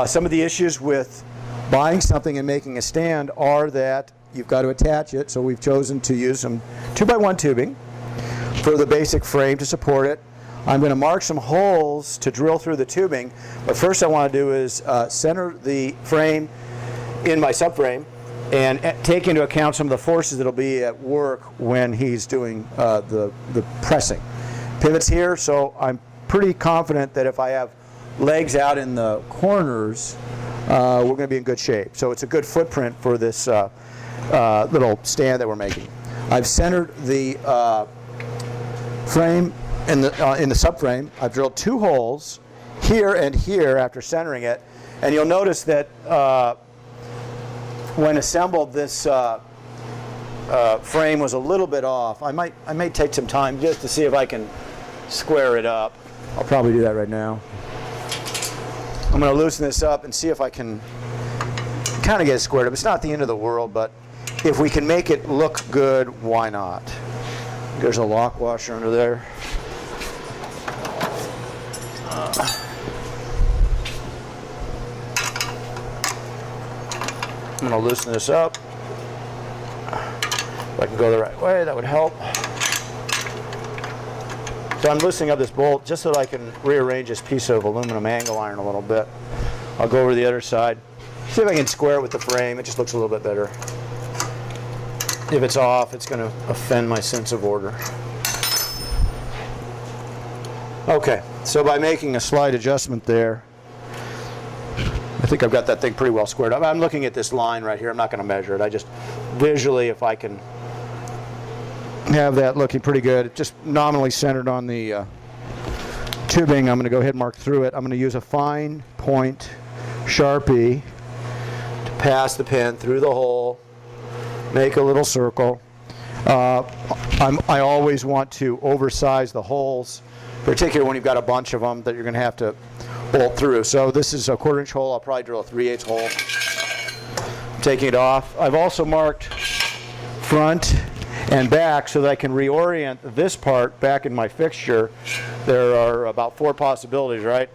Some of the issues with buying something and making a stand are that you've got to attach it, so we've chosen to use some 2x1 tubing for the basic frame to support it. I'm going to mark some holes to drill through the tubing, but first I want to do is center the frame in my subframe and take into account some of the forces that'll be at work when he's doing the pressing. Pivots here, so I'm pretty confident that if I have legs out in the corners, we're going to be in good shape. So it's a good footprint for this little stand that we're making. I've centered the frame in the subframe. I've drilled 2 holes here and here after centering it, and you'll notice that when assembled, this frame was a little bit off. I may take some time just to see if I can square it up. I'll probably do that right now. I'm going to loosen this up and see if I can kind of get it squared up. It's not the end of the world, but if we can make it look good, why not? There's a lock washer under there. I'm going to loosen this up. If I can go the right way, that would help. So I'm loosening up this bolt just so that I can rearrange this piece of aluminum angle iron a little bit. I'll go over to the other side. See if I can square it with the frame. It just looks a little bit better. If it's off, it's going to offend my sense of order. Okay, so by making a slight adjustment there, I think I've got that thing pretty well squared up. I'm looking at this line right here. I'm not going to measure it. I just visually, if I can have that looking pretty good, just nominally centered on the tubing, I'm going to go ahead and mark through it. I'm going to use a fine point Sharpie to pass the pen through the hole, make a little circle. I always want to oversize the holes, particularly when you've got a bunch of them that you're going to have to bolt through. So this is a 1/4 hole. I'll probably drill a 3/8 hole. I'm taking it off. I've also marked front and back so that I can reorient this part back in my fixture. There are about 4 possibilities, right?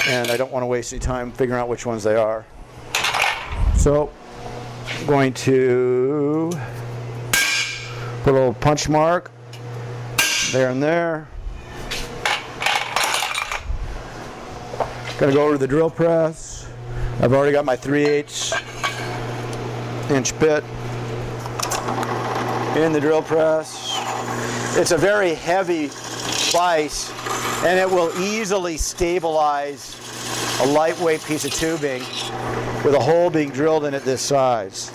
And I don't want to waste any time figuring out which ones they are. So I'm going to put a little punch mark there and there. Going to go over to the drill press. I've already got my 3/8 inch bit in the drill press. It's a very heavy vise, and it will easily stabilize a lightweight piece of tubing with a hole being drilled in at this size.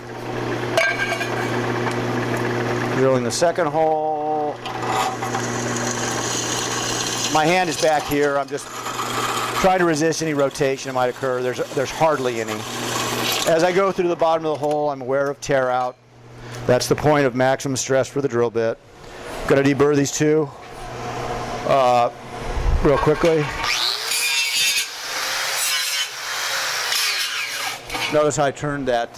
Drilling the second hole. My hand is back here. I'm just trying to resist any rotation that might occur. There's hardly any. As I go through the bottom of the hole, I'm aware of tear out. That's the point of maximum stress for the drill bit. Going to deburr these 2 real quickly. Notice how I turned that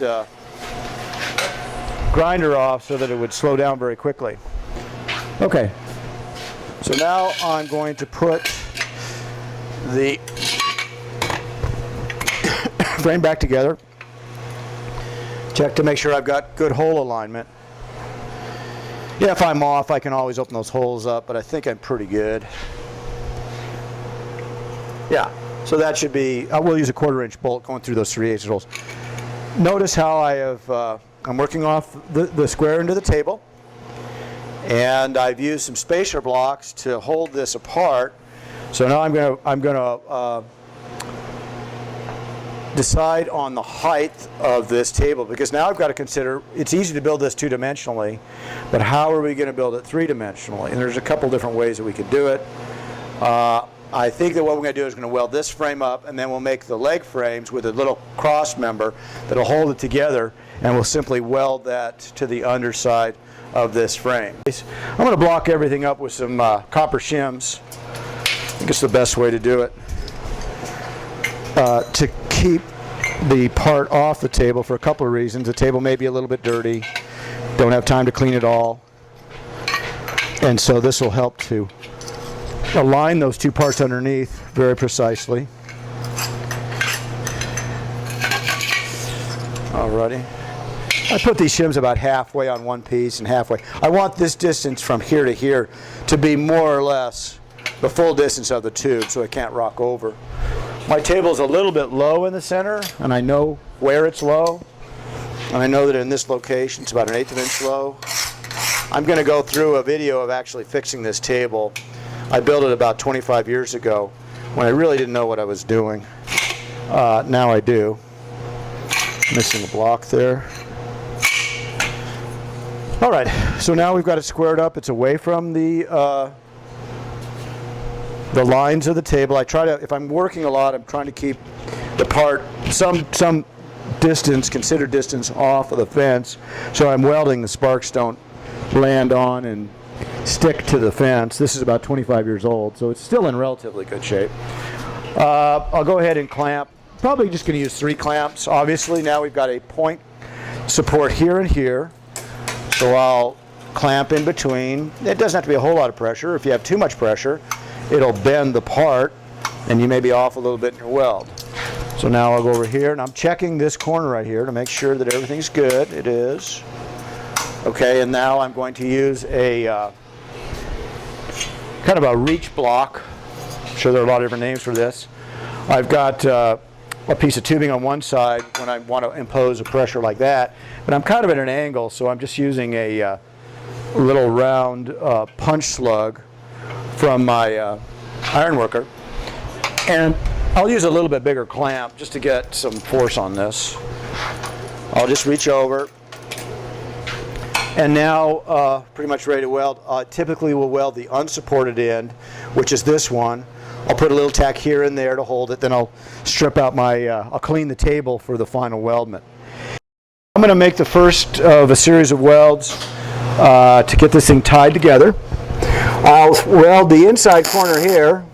grinder off so that it would slow down very quickly. Okay, so now I'm going to put the frame back together. Check to make sure I've got good hole alignment. Yeah, if I'm off, I can always open those holes up, but I think I'm pretty good. Yeah, so that should be, I will use a 1/4 inch bolt going through those 3/8 holes. Notice how I have, I'm working off the square end of the table, and I've used some spacer blocks to hold this apart. So now I'm gonna decide on the height of this table, because now I've got to consider, it's easy to build this 2-dimensionally, but how are we going to build it 3-dimensionally? And there's a couple different ways that we could do it. I think that what we're going to do is going to weld this frame up, and then we'll make the leg frames with a little cross member that'll hold it together, and we'll simply weld that to the underside of this frame. I'm going to block everything up with some copper shims. I think it's the best way to do it. To keep the part off the table for a couple of reasons. The table may be a little bit dirty, don't have time to clean it all, and so this will help to align those 2 parts underneath very precisely. Alrighty. I put these shims about halfway on one piece and halfway. I want this distance from here to here to be more or less the full distance of the tube so it can't rock over. My table's a little bit low in the center, and I know where it's low. And I know that in this location it's about 1/8 of an inch low. I'm going to go through a video of actually fixing this table. I built it about 25 years ago when I really didn't know what I was doing. Now I do. Missing a block there. All right, so now we've got it squared up. It's away from the lines of the table. I try to, if I'm working a lot, I'm trying to keep the part some distance, considered distance off of the fence, so I'm welding the sparks don't land on and stick to the fence. This is about 25 years old, so it's still in relatively good shape. I'll go ahead and clamp. Probably just going to use 3 clamps. Obviously, now we've got a point support here and here, so I'll clamp in between. It doesn't have to be a whole lot of pressure. If you have too much pressure, it'll bend the part, and you may be off a little bit in your weld. So now I'll go over here, and I'm checking this corner right here to make sure that everything's good. It is. Okay, and now I'm going to use a kind of a reach block. I'm sure there are a lot of different names for this. I've got a piece of tubing on one side when I want to impose a pressure like that, but I'm kind of at an angle, so I'm just using a little round punch slug from my iron worker, and I'll use a little bit bigger clamp just to get some force on this. I'll just reach over, and now pretty much ready to weld. Typically we'll weld the unsupported end, which is this one. I'll put a little tack here and there to hold it, then I'll strip out my, I'll clean the table for the final weldment. I'm going to make the first of a series of welds to get this thing tied together. I'll weld the inside corner here,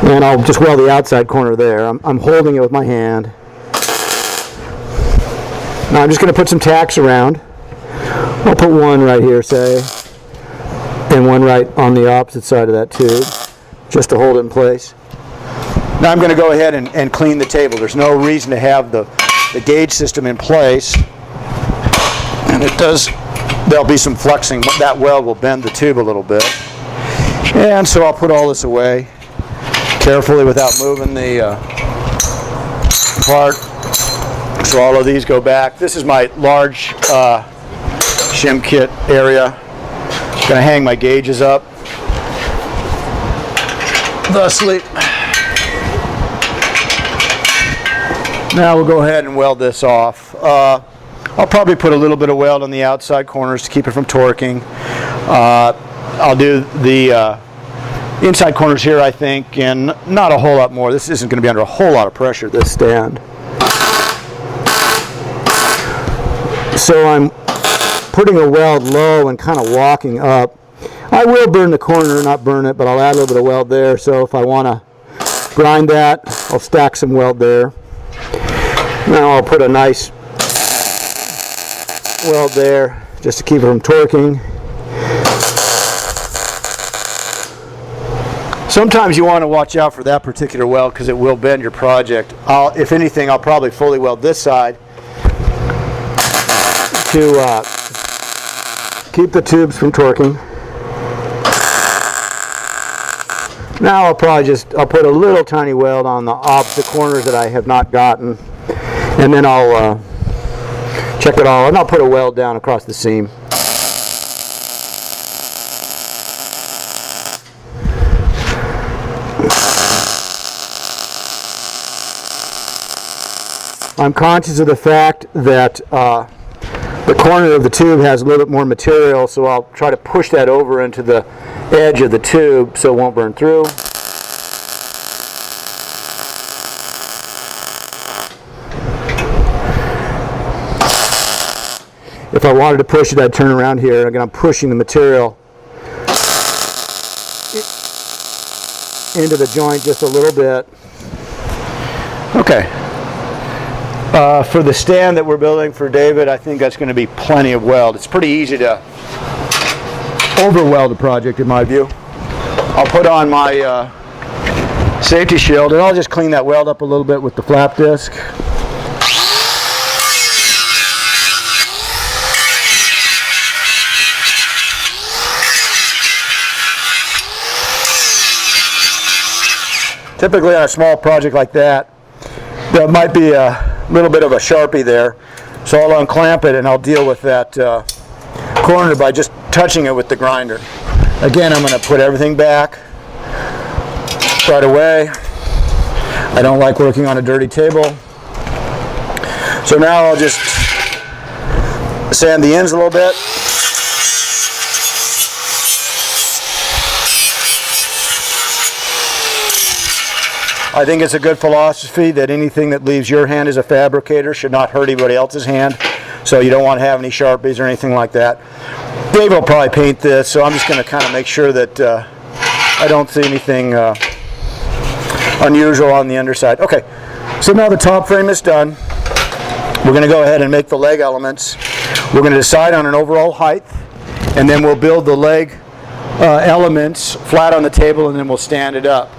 and I'll just weld the outside corner there. I'm holding it with my hand. Now I'm just going to put some tacks around. I'll put one right here, say, and one right on the opposite side of that tube, just to hold it in place. Now I'm going to go ahead and clean the table. There's no reason to have the gauge system in place, and it does, there'll be some flexing, but that weld will bend the tube a little bit. And so I'll put all this away carefully without moving the part. So all of these go back. This is my large shim kit area. I'm going to hang my gauges up. Thusly. Now we'll go ahead and weld this off. I'll probably put a little bit of weld on the outside corners to keep it from torquing. I'll do the inside corners here, I think, and not a whole lot more. This isn't going to be under a whole lot of pressure, this stand. So I'm putting a weld low and kind of walking up. I will burn the corner, not burn it, but I'll add a little bit of weld there. So if I want to grind that, I'll stack some weld there. Now I'll put a nice weld there just to keep it from torquing. Sometimes you want to watch out for that particular weld because it will bend your project. If anything, I'll probably fully weld this side to keep the tubes from torquing. Now I'll put a little tiny weld on the opposite corners that I have not gotten, and then I'll check it all, and I'll put a weld down across the seam. I'm conscious of the fact that the corner of the tube has a little bit more material, so I'll try to push that over into the edge of the tube so it won't burn through. If I wanted to push it, I'd turn around here. Again, I'm pushing the material into the joint just a little bit. Okay. For the stand that we're building for David, I think that's going to be plenty of weld. It's pretty easy to over-weld a project in my view. I'll put on my safety shield, and I'll just clean that weld up a little bit with the flap disc. typically on a small project like that, there might be a little bit of a Sharpie there. So I'll unclamp it and I'll deal with that corner by just touching it with the grinder. Again, I'm going to put everything back right away. I don't like working on a dirty table. So now I'll just sand the ends a little bit. I think it's a good philosophy that anything that leaves your hand as a fabricator should not hurt anybody else's hand. So you don't want to have any Sharpies or anything like that. Dave will probably paint this, so I'm just going to kind of make sure that I don't see anything unusual on the underside. Okay, so now the top frame is done. We're going to go ahead and make the leg elements. We're going to decide on an overall height, and then we'll build the leg elements flat on the table, and then we'll stand it up.